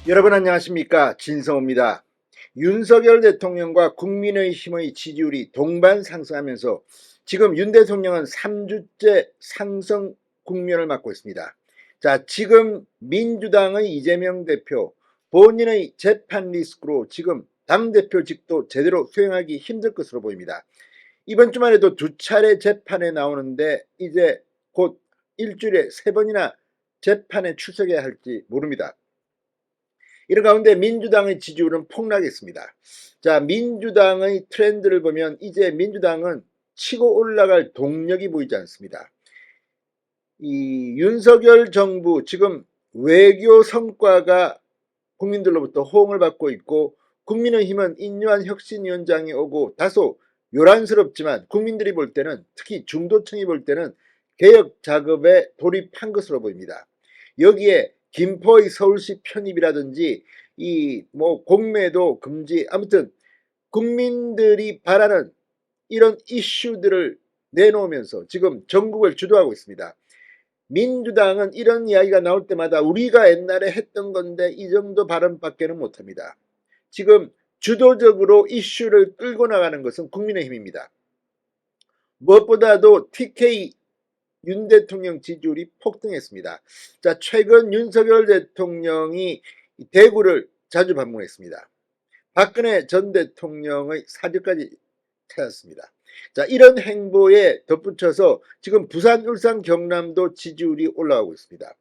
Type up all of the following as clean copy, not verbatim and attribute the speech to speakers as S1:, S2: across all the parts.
S1: 여러분 안녕하십니까, 진성호입니다. 윤석열 대통령과 국민의힘의 지지율이 동반 상승하면서 지금 윤 대통령은 3주째 상승 국면을 맞고 있습니다. 자, 지금 민주당의 이재명 대표 본인의 재판 리스크로 지금 당대표직도 제대로 수행하기 힘들 것으로 보입니다. 이번 주말에도 두 차례 재판에 나오는데 이제 곧 일주일에 3번이나 재판에 출석해야 할지 모릅니다. 이런 가운데 민주당의 지지율은 폭락했습니다. 자, 민주당의 트렌드를 보면 이제 민주당은 치고 올라갈 동력이 보이지 않습니다. 이 윤석열 정부 지금 외교 성과가 국민들로부터 호응을 받고 있고, 국민의힘은 인류한 혁신위원장이 오고 다소 요란스럽지만 국민들이 볼 때는, 특히 중도층이 볼 때는 개혁 작업에 돌입한 것으로 보입니다. 여기에 김포의 서울시 편입이라든지 이 공매도 금지, 아무튼 국민들이 바라는 이런 이슈들을 내놓으면서 지금 전국을 주도하고 있습니다. 민주당은 이런 이야기가 나올 때마다 우리가 옛날에 했던 건데 이 정도 발언밖에는 못합니다. 지금 주도적으로 이슈를 끌고 나가는 것은 국민의힘입니다. 무엇보다도 TK 윤 대통령 지지율이 폭등했습니다. 자, 최근 윤석열 대통령이 대구를 자주 방문했습니다. 박근혜 전 대통령의 사저까지 찾았습니다. 자, 이런 행보에 덧붙여서 지금 부산, 울산, 경남도 지지율이 올라가고 있습니다.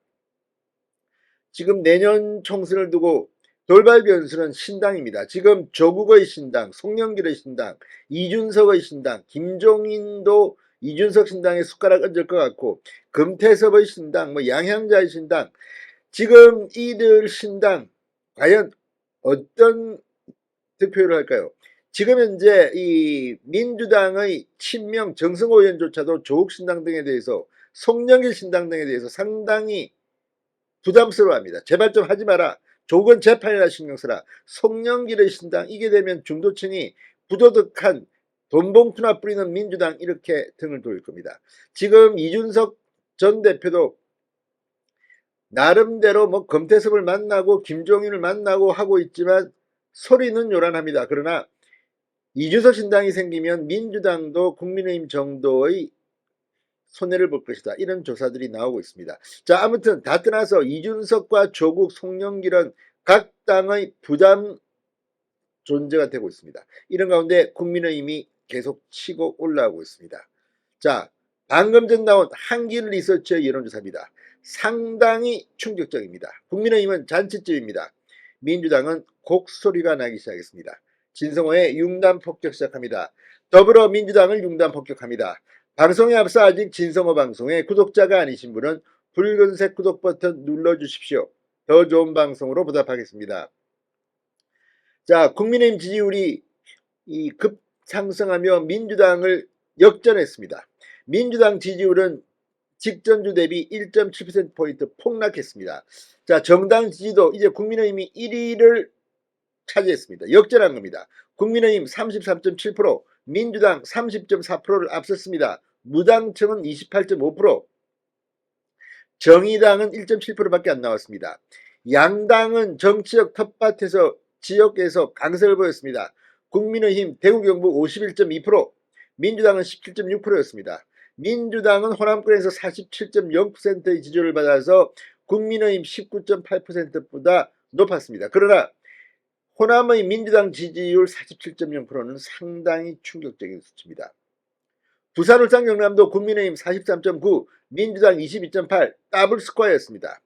S1: 지금 내년 총선을 두고 돌발 변수는 신당입니다. 지금 조국의 신당, 송영길의 신당, 이준석의 신당, 김종인도 이준석 신당에 숟가락 얹을 것 같고, 금태섭의 신당, 양향자의 신당, 지금 이들 신당 과연 어떤 득표를 할까요? 지금 현재 이 민주당의 친명 정승호 의원조차도 조국 신당 등에 대해서, 송영길 신당 등에 대해서 상당히 부담스러워합니다. 제발 좀 하지 마라. 조국은 재판이라 신경 써라. 송영길의 신당, 이게 되면 중도층이 부도덕한 돈봉투나 뿌리는 민주당, 이렇게 등을 돌릴 겁니다. 지금 이준석 전 대표도 나름대로 금태섭을 만나고 김종인을 만나고 하고 있지만 소리는 요란합니다. 그러나 이준석 신당이 생기면 민주당도 국민의힘 정도의 손해를 볼 것이다, 이런 조사들이 나오고 있습니다. 자, 아무튼 다 떠나서 이준석과 조국, 송영길은 각 당의 부담 존재가 되고 있습니다. 이런 가운데 국민의힘이 계속 치고 올라오고 있습니다. 자, 방금 전 나온 한길 리서치의 여론조사입니다. 상당히 충격적입니다. 국민의힘은 잔치집입니다. 민주당은 곡소리가 나기 시작했습니다. 진성호의 융단 폭격 시작합니다. 더불어민주당을 융단 폭격합니다. 방송에 앞서 아직 진성호 방송의 구독자가 아니신 분은 붉은색 구독 버튼 눌러주십시오. 더 좋은 방송으로 보답하겠습니다. 자, 국민의힘 지지율이 급상승하며 민주당을 역전했습니다. 민주당 지지율은 직전주 대비 1.7%포인트 폭락했습니다. 자, 정당 지지도 이제 국민의힘이 1위를 차지했습니다. 역전한 겁니다. 국민의힘 33.7%, 민주당 30.4%를 앞섰습니다. 무당층은 28.5%, 정의당은 1.7%밖에 안 나왔습니다. 양당은 정치적 텃밭에서 지역에서 강세를 보였습니다. 국민의힘, 대구, 경북 51.2%, 민주당은 17.6%였습니다. 민주당은 호남권에서 47.0%의 지지를 받아서 국민의힘 19.8%보다 높았습니다. 그러나 호남의 민주당 지지율 47.0%는 상당히 충격적인 수치입니다. 부산, 울산, 경남도 국민의힘 43.9, 민주당 22.8, 더블 스코어였습니다.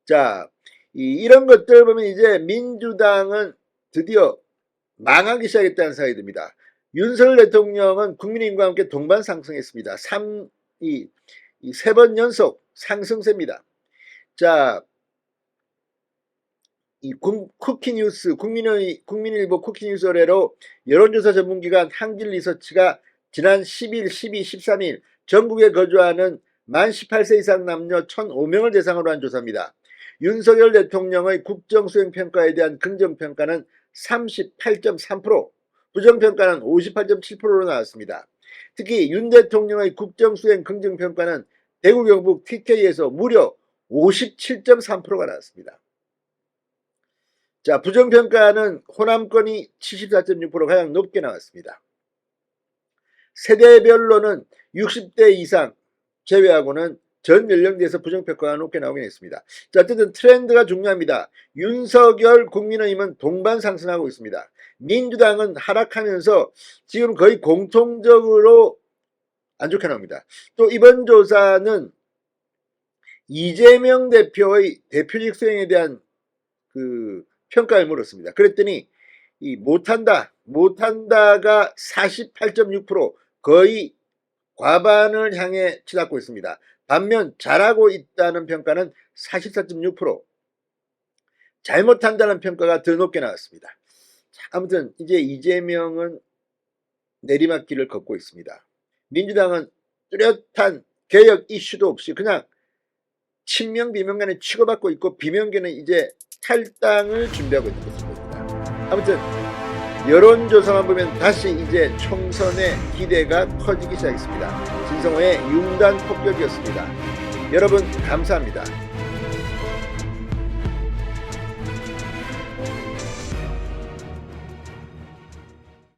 S1: 자, 이런 것들 보면 이제 민주당은 드디어 망하기 시작했다는 생각이 듭니다. 윤석열 대통령은 국민의힘과 함께 동반 상승했습니다. 3번 연속 상승세입니다. 자, 쿠키뉴스, 국민일보 쿠키뉴스 의뢰로 여론조사 전문기관 한길리서치가 지난 10일, 12, 13일 전국에 거주하는 만 18세 이상 남녀 1,005명을 대상으로 한 조사입니다. 윤석열 대통령의 국정수행평가에 대한 긍정평가는 38.3%, 부정평가는 58.7%로 나왔습니다. 특히 윤 대통령의 국정수행 긍정평가는 대구, 경북 TK에서 무려 57.3%가 나왔습니다. 자, 부정평가는 호남권이 74.6% 가장 높게 나왔습니다. 세대별로는 60대 이상 제외하고는 전 연령대에서 부정평가가 높게 나오긴 했습니다. 자, 어쨌든 트렌드가 중요합니다. 윤석열 국민의힘은 동반 상승하고 있습니다. 민주당은 하락하면서 지금 거의 공통적으로 안 좋게 나옵니다. 또 이번 조사는 이재명 대표의 대표직 수행에 대한 그 평가를 물었습니다. 그랬더니 이 못한다가 48.6%, 거의 과반을 향해 치닫고 있습니다. 반면 잘하고 있다는 평가는 44.6%, 잘못한다는 평가가 더 높게 나왔습니다. 자, 아무튼 이제 이재명은 내리막길을 걷고 있습니다. 민주당은 뚜렷한 개혁 이슈도 없이 그냥 친명 비명간에 치고받고 있고, 비명계는 이제 탈당을 준비하고 있는 것입니다. 아무튼 여론조사만 보면 다시 이제 총선의 기대가 커지기 시작했습니다. 진성호의 융단 폭격이었습니다. 여러분 감사합니다.